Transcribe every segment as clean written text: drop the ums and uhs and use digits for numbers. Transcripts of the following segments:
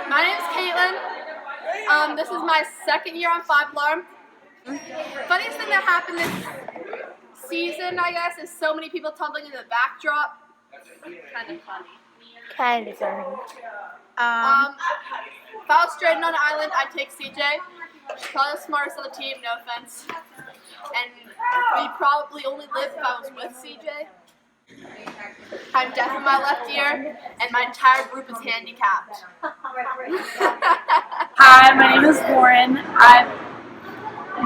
My name is Caitlin. This is my second year on Five Alarm. Funniest thing that happened this season, I guess, is so many people tumbling into the backdrop. Kind of funny. Kind of funny. If I was stranded on an island, I'd take CJ. She's probably the smartest on the team, no offense. And we'd probably only live if I was with CJ. I'm deaf in my left ear, and my entire group is handicapped. Hi, my name is Lauren. I've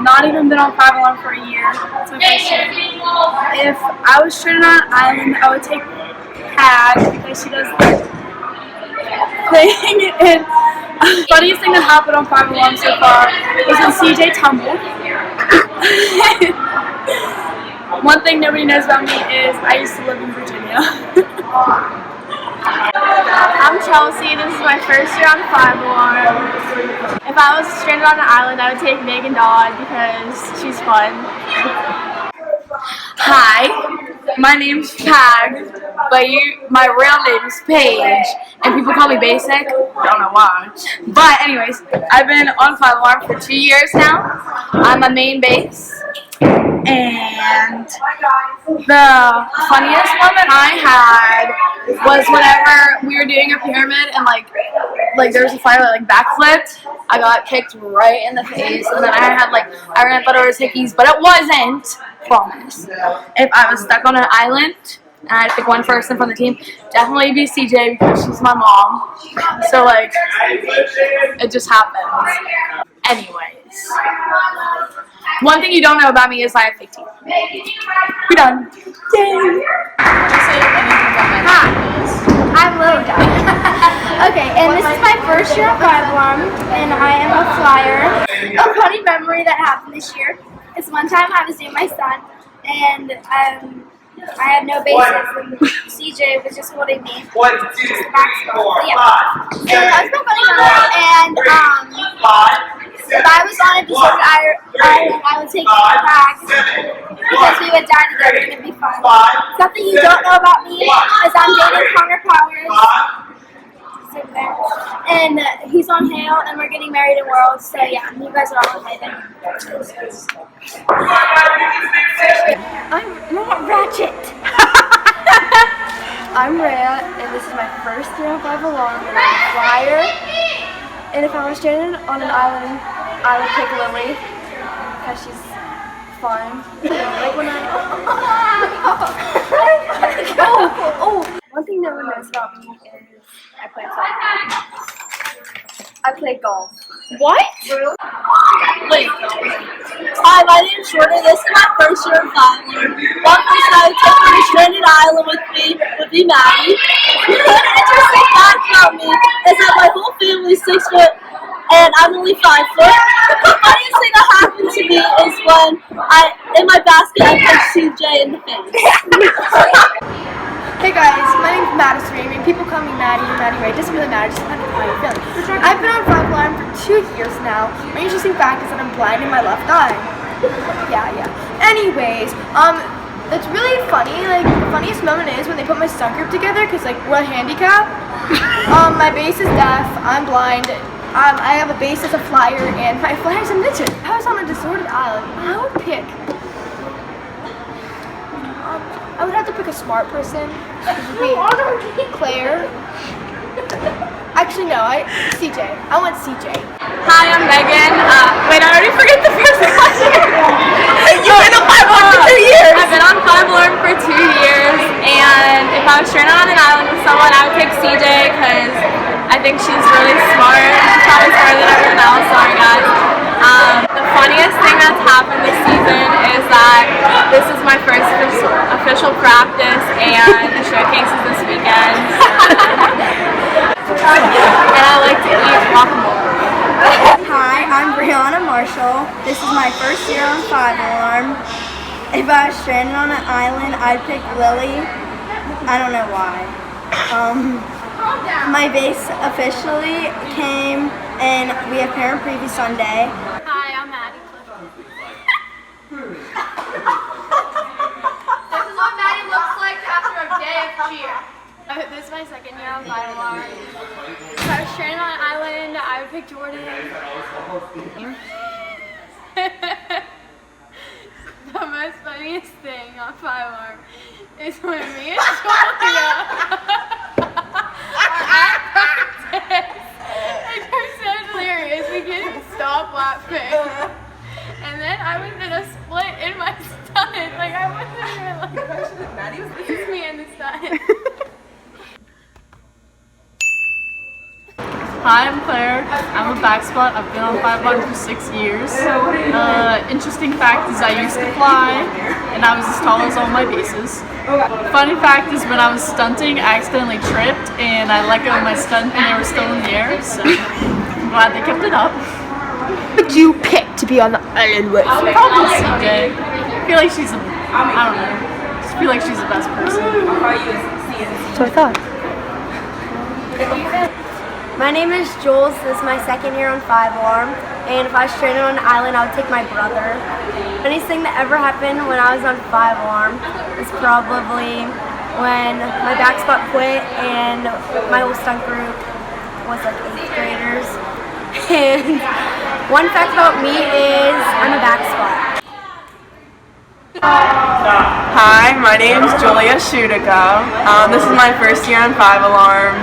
not even been on Five Alarm for a year. It's my first year. If I was stranded on an island, I would take Pag because she does the thing. And the funniest thing that happened on Five Alarm so far was when CJ tumbled. One thing nobody knows about me is I used to live in Virginia. I'm Chelsea. This is my first year on Five Alarm. If I was stranded on an island, I would take Megan Dodd because she's fun. Hi, my name's Pag, but my real name is Paige, and people call me Basic. Don't know why. But anyways, I've been on Five Alarm for 2 years now. I'm a main base. And the funniest moment I had was whenever we were doing a pyramid and like there was a fire that backflipped. I got kicked right in the face, and then I ran thought it was hickeys, but it wasn't. Promise. If I was stuck on an island and I had to pick one person from the team, definitely be CJ because she's my mom. So it just happens. Anyways. One thing you don't know about me is I have fake teeth. We're done. Yay! Hi, I'm Loda. Okay, and this is my first year on Five Alarm, and I am a flyer. A funny memory that happened this year is one time I was doing my stunt, and I had no bases, and CJ was just holding me. Just the back spot. Yeah. And that was my funny memory, and if I was on a deserted island, I would take Pag because we would die together and it'd be fun. Something you don't know about me is I'm dating Connor Powers. He's over there. And he's on Hale, and we're getting married in World. So yeah, you guys are all okay then. I'm not Ratchet. I'm Rhea, and this is my first year on Five Alarm. I'm a flyer. And if I was stranded on an island, I would pick Lily because she's fun. Like when one thing no one knows about me is I play soccer. I play golf. What? Wait. Hi, my name's Jordan. This is my first year of Five Alarm. One person I would take on a stranded island with me would be Maddie. One interesting fact about me is that my whole family is 6 foot and I'm only 5 foot. The funniest thing that happened to me is when in my basket, I punched CJ in the face. Hey guys, my name's Madison Raymond. People call me Maddie Ray. It doesn't really matter, just kind of how you feel. I've been on Five Alarm for 2 years now. My interesting fact is that I'm blind in my left eye. Yeah. Anyways, it's really funny. The funniest moment is when they put my stunt group together because we're handicapped. My base is deaf. I'm blind. I have a base as a flyer, and my flyer's a midget. If I was on a deserted island, I would pick. I would have to pick a smart person. Claire. Actually, no. CJ. I want CJ. Hi, I'm Megan. Wait, I already forget the first question. You've been on Five Alarm for 2 years. I've been on Five Alarm for 2 years, and if I was stranded on an island with someone, I would pick CJ because I think she's really smart. She's probably smarter than everyone else. Sorry, guys. The funniest thing that's happened this season is that this is my first official practice, and the showcase is this weekend. And I like to eat guacamole. Hi, I'm Brianna Marshall. This is my first year on Five Alarm. If I was stranded on an island, I'd pick Lily. I don't know why. My base officially came, and we have parent preview Sunday. Hi, I'm Maddie. This is what Maddie looks like after a day of cheer. This is my second year on Five Alarm. If I was stranded on an island, I would pick Jordan. The most funniest thing on Five Alarm is when me and Julia are at practice. Like, they're so hilarious. We couldn't stop laughing. And then I was in a split in my stunt. Like, I wasn't even like, this is me in the stunt. Hi, I'm Claire. I'm a back spot. I've been on Five Alarm for 6 years. Interesting fact is I used to fly, and I was as tall as all my bases. Funny fact is when I was stunting, I accidentally tripped, and I let go of my stunt, and they were still in the air, so I'm glad they kept it up. Would you pick to be on the island with? Probably CJ. I feel like she's I don't know. I just feel like she's the best person. So I thought. My name is Jules. This is my second year on Five Alarm. And if I was stranded on an island, I would take my brother. Funniest thing that ever happened when I was on Five Alarm was probably when my back spot quit and my whole stunt group was like 8th graders. And one fact about me is I'm a back spot. Hi, my name is Julia Shudica. This is my first year on Five Alarm.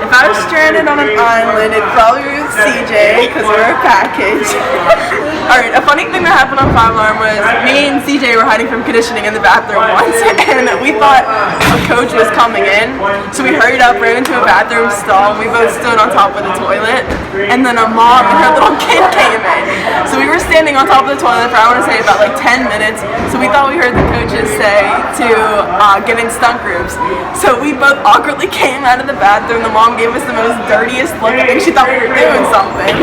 If I was stranded on an island, it'd probably be with CJ because we're a package. Alright, a funny thing that happened on Five Alarm was me and CJ were hiding from conditioning in the bathroom once, and we thought a coach was coming in, so we hurried up, ran into a bathroom stall, and we both stood on top of the toilet, and then a mom and her little kid came in. So we were standing on top of the toilet for I want to say about like 10 minutes, so we thought we heard the coaches say to get in stunt groups. So we both awkwardly came out of the bathroom. The mom gave us the most dirtiest look. I think she thought we were doing something.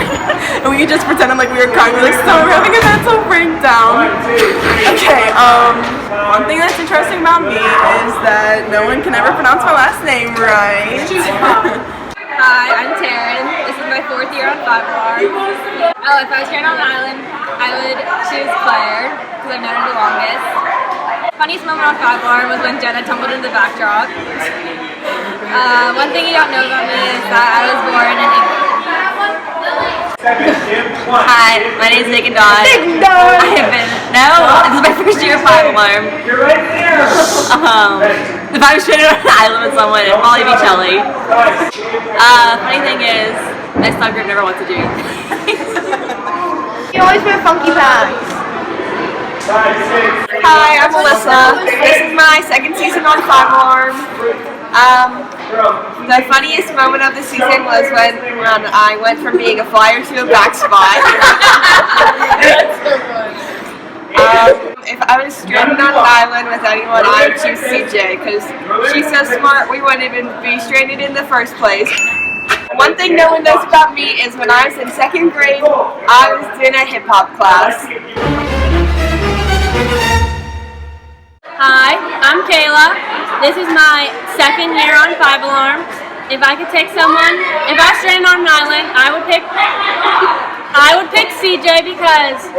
And we just pretended like we were crying. We were like, so we're having a mental breakdown. Okay, one thing that's interesting about me is that no one can ever pronounce my last name right. Hi, I'm Taryn. This is my 4th year on Five Alarm. Oh, if I was stranded on an island, I would choose Claire because I've known her the longest. Funniest moment on Five Alarm was when Jenna tumbled into the backdrop. One thing you don't know about me is that I was born in England. Hi, my name is Nick and Dawn. This is my first year of Five Alarm. If I was stranded on an island with someone, it'd probably be Kelly. Funny thing is, my stunt group never wants to do anything. You always wear funky pants. Hi, I'm Melissa. This is my 2nd season on Five Alarm. The funniest moment of the season was when I went from being a flyer to a back spot. If I was stranded on an island with anyone, I would choose CJ because she's so smart we wouldn't even be stranded in the first place. One thing no one knows about me is when I was in 2nd grade, I was in a hip hop class. Hi, I'm Kayla. This is my 2nd year on Five Alarm. If I could take someone, if I was stranded on an island, I would pick CJ because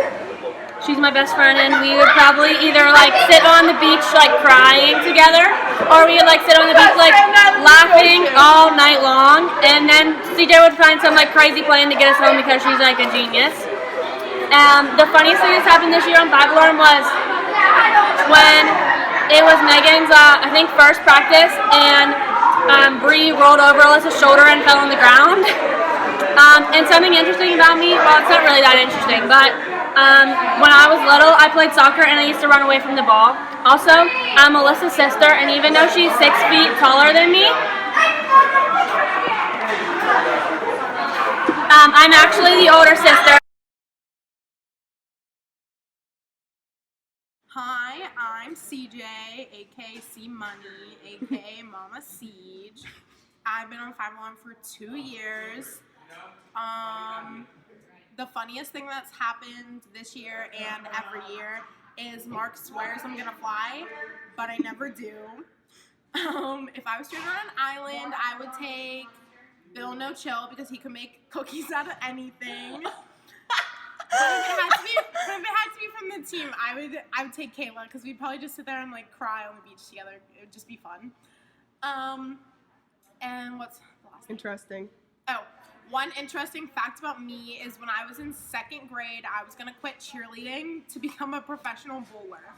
she's my best friend, and we would probably either like sit on the beach like crying together, or we would like sit on the beach like laughing all night long, and then CJ would find some like crazy plan to get us home because she's like a genius. The funniest thing that's happened this year on Five Alarm was when it was Megan's, I think, first practice, and Bree rolled over Alyssa's shoulder and fell on the ground. And something interesting about me, well, it's not really that interesting, but when I was little, I played soccer and I used to run away from the ball. Also, I'm Alyssa's sister, and even though she's 6 feet taller than me, I'm actually the older sister. Hi, I'm CJ, aka C Money, aka Mama Siege. I've been on Five Alarm for 2 years. The funniest thing that's happened this year and every year is Mark swears I'm gonna fly, but I never do. If I was stranded on an island, I would take Bill No Chill because he could make cookies out of anything. if it had to be from the team, I would take Kayla because we'd probably just sit there and like cry on the beach together. It would just be fun. And what's the last thing? Interesting. Oh, one interesting fact about me is when I was in 2nd grade, I was gonna quit cheerleading to become a professional bowler.